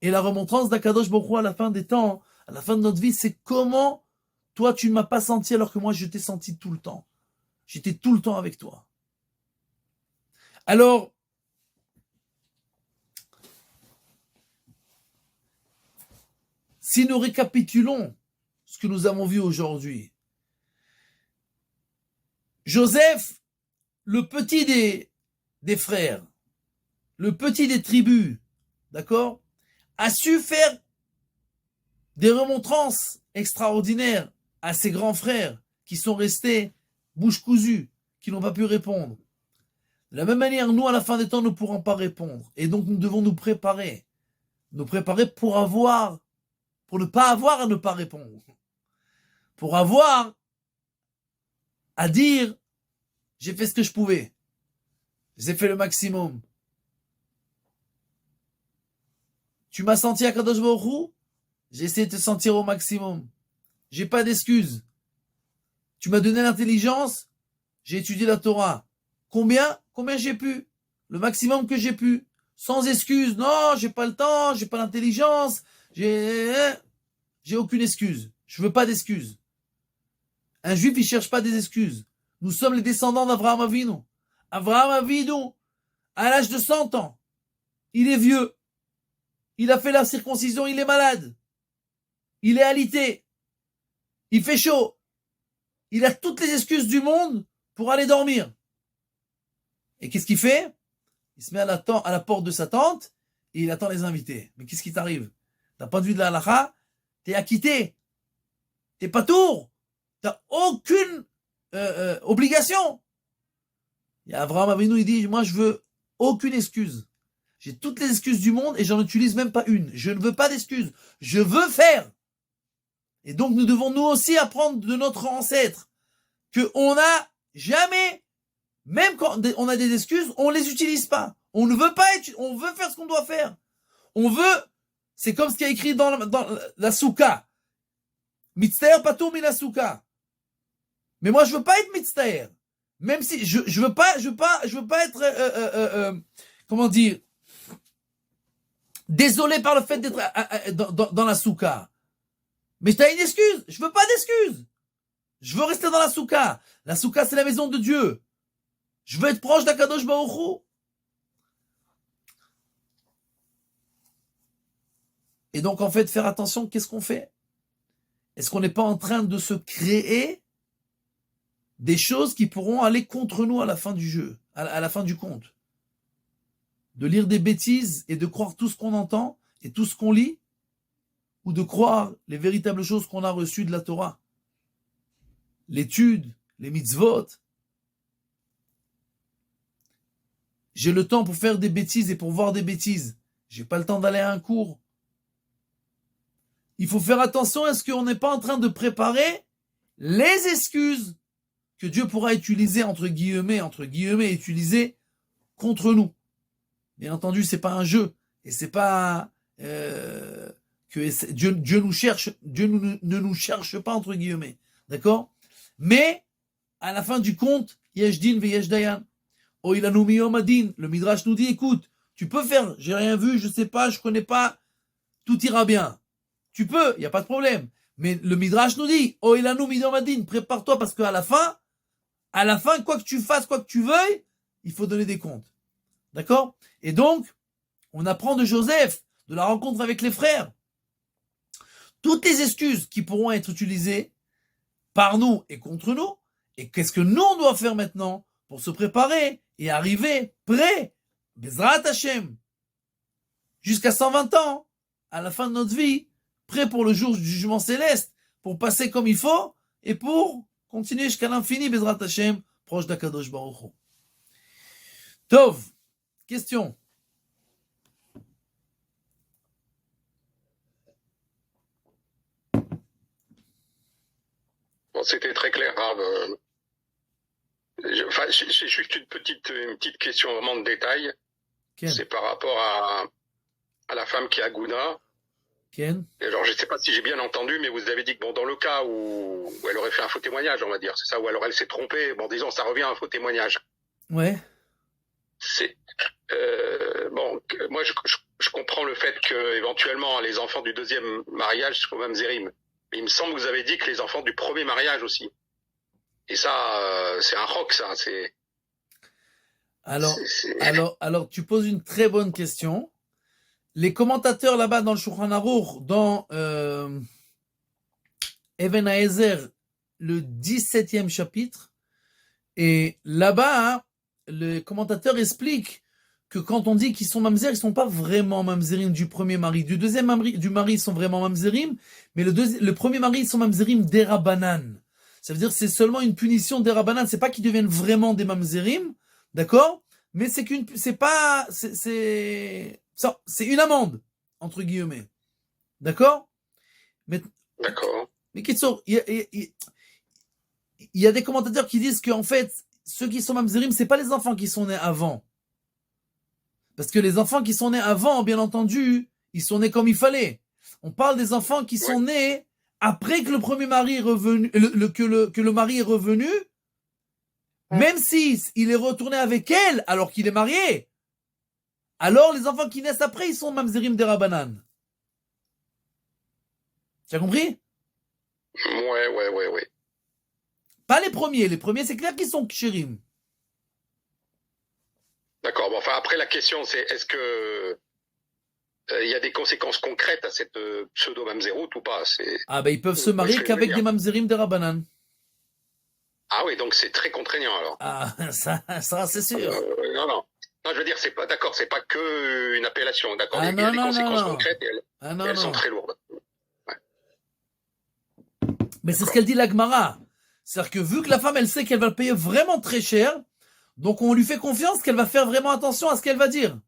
Et la remontrance d'Akadosh Baruch Hu à la fin des temps, à la fin de notre vie, c'est comment toi, tu ne m'as pas senti alors que moi, je t'ai senti tout le temps. J'étais tout le temps avec toi. Alors, si nous récapitulons ce que nous avons vu aujourd'hui, Joseph, le petit des frères, le petit des tribus, d'accord, a su faire des remontrances extraordinaires à ses grands frères qui sont restés bouche cousue, qui n'ont pas pu répondre. De la même manière, nous, à la fin des temps, nous ne pourrons pas répondre. Et donc, nous devons nous préparer. Nous préparer pour ne pas avoir à ne pas répondre. Pour avoir à dire, j'ai fait ce que je pouvais. J'ai fait le maximum. Tu m'as senti à Kadosh Baruch Hu, j'ai essayé de te sentir au maximum. J'ai pas d'excuses. Tu m'as donné l'intelligence, j'ai étudié la Torah. Combien j'ai pu. Le maximum que j'ai pu. Sans excuses. Non, j'ai pas le temps, j'ai pas l'intelligence, j'ai aucune excuse. Je veux pas d'excuses. Un juif, il cherche pas des excuses. Nous sommes les descendants d'Avraham Avinu. Avraham Avinu, à l'âge de 100 ans, il est vieux. Il a fait la circoncision, il est malade. Il est alité. Il fait chaud. Il a toutes les excuses du monde pour aller dormir. Et qu'est-ce qu'il fait? Il se met à la porte de sa tente et il attend les invités. Mais qu'est-ce qui t'arrive? D'un point de vue de la halakha, t'es acquitté. T'es pas tour. T'as aucune obligation. Il y a Avraham Avinu, il dit, moi je veux aucune excuse. J'ai toutes les excuses du monde et j'en utilise même pas une. Je ne veux pas d'excuses. Je veux faire. Et donc nous devons nous aussi apprendre de notre ancêtre qu'on n'a jamais, même quand on a des excuses, on les utilise pas. On ne veut pas on veut faire ce qu'on doit faire. On veut, c'est comme ce qui est écrit dans la soukha. Mitztaher patur min la soukha. Mais moi je veux pas être mitztaher. Même si je veux pas être comment dire, désolé par le fait d'être dans la soukha. Mais t'as une excuse. Je veux pas d'excuse. Je veux rester dans la soukha. La soukha, c'est la maison de Dieu. Je veux être proche d'Akadosh Baruch Hu. Et donc, en fait, faire attention, qu'est-ce qu'on fait? Est-ce qu'on n'est pas en train de se créer des choses qui pourront aller contre nous à la fin du jeu, à la fin du compte? De lire des bêtises et de croire tout ce qu'on entend et tout ce qu'on lit, ou de croire les véritables choses qu'on a reçues de la Torah? L'étude, les mitzvot. J'ai le temps pour faire des bêtises et pour voir des bêtises. J'ai pas le temps d'aller à un cours. Il faut faire attention, est-ce qu'on n'est pas en train de préparer les excuses que Dieu pourra utiliser, entre guillemets, utiliser contre nous. Bien entendu, c'est pas un jeu. Et c'est pas que Dieu nous cherche, Dieu ne nous cherche pas, entre guillemets. D'accord? Mais, à la fin du compte, yesh din ve yesh dayan. Oilanu miyom adin. Le Midrash nous dit, écoute, tu peux faire, j'ai rien vu, je sais pas, je connais pas, tout ira bien. Tu peux, il n'y a pas de problème. Mais le Midrash nous dit, Oilanu miyom adin, prépare-toi parce qu'à la fin, quoi que tu fasses, quoi que tu veuilles, il faut donner des comptes. D'accord? Et donc, on apprend de Joseph, de la rencontre avec les frères. Toutes les excuses qui pourront être utilisées par nous et contre nous, et qu'est-ce que nous on doit faire maintenant pour se préparer et arriver prêt, Bezrat Hashem, jusqu'à 120 ans, à la fin de notre vie, prêt pour le jour du jugement céleste, pour passer comme il faut, et pour continuer jusqu'à l'infini, Bezrat Hashem, proche d'Akadosh Baruch Hu. Tov, question. Bon, c'était très clair. C'est juste une petite question vraiment de détail. Ken. C'est par rapport à la femme qui a Gouna. Ken. Et alors, je ne sais pas si j'ai bien entendu, mais vous avez dit que bon, dans le cas où elle aurait fait un faux témoignage, on va dire, c'est ça, ou alors elle s'est trompée. Bon, disons, ça revient à un faux témoignage. Ouais. C'est bon. Moi, je comprends le fait que éventuellement les enfants du deuxième mariage sont même zérim. Mais il me semble que vous avez dit que les enfants du premier mariage aussi. Et ça, c'est un roc, ça. Alors, tu poses une très bonne question. Les commentateurs là-bas dans le Shulchan Aruch, dans Even HaEzer, le 17e chapitre, et là-bas, le commentateur explique que quand on dit qu'ils sont mamzer, ils sont pas vraiment mamzerim du premier mari. Du deuxième mari, ils sont vraiment mamzerim, mais le premier mari, ils sont mamzerim d'Erabanan. Ça veut dire que c'est seulement une punition d'Erabanan. C'est pas qu'ils deviennent vraiment des mamzerim, d'accord? Mais c'est c'est une amende, entre guillemets. D'accord? D'accord. Mais il y a des commentateurs qui disent qu'en fait, ceux qui sont mamzerim, c'est pas les enfants qui sont nés avant. Parce que les enfants qui sont nés avant, bien entendu, ils sont nés comme il fallait. On parle des enfants qui sont nés après que le premier mari est revenu, que le mari est revenu, même si il est retourné avec elle alors qu'il est marié. Alors les enfants qui naissent après, ils sont mamzerim derabanan. Tu as compris? Ouais. Pas les premiers. Les premiers, c'est clair qu'ils sont kshérim. D'accord. Bon, enfin, après, la question, c'est est-ce que il y a des conséquences concrètes à cette pseudo-mamzeroute ou pas? Ah ben ils peuvent se marier qu'avec des mamzerim derabanan. Ah oui, donc c'est très contraignant alors. Ah, ça c'est sûr. Non, je veux dire, c'est pas d'accord, c'est pas que une appellation, d'accord. Ah, il y a des non, conséquences non. concrètes et elles sont très lourdes. Ouais. Mais c'est ce qu'elle dit la Gemara. C'est-à-dire que vu que la femme, elle sait qu'elle va le payer vraiment très cher, donc on lui fait confiance qu'elle va faire vraiment attention à ce qu'elle va dire.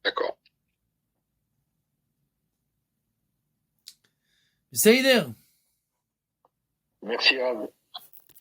D'accord. Seider. Merci à vous.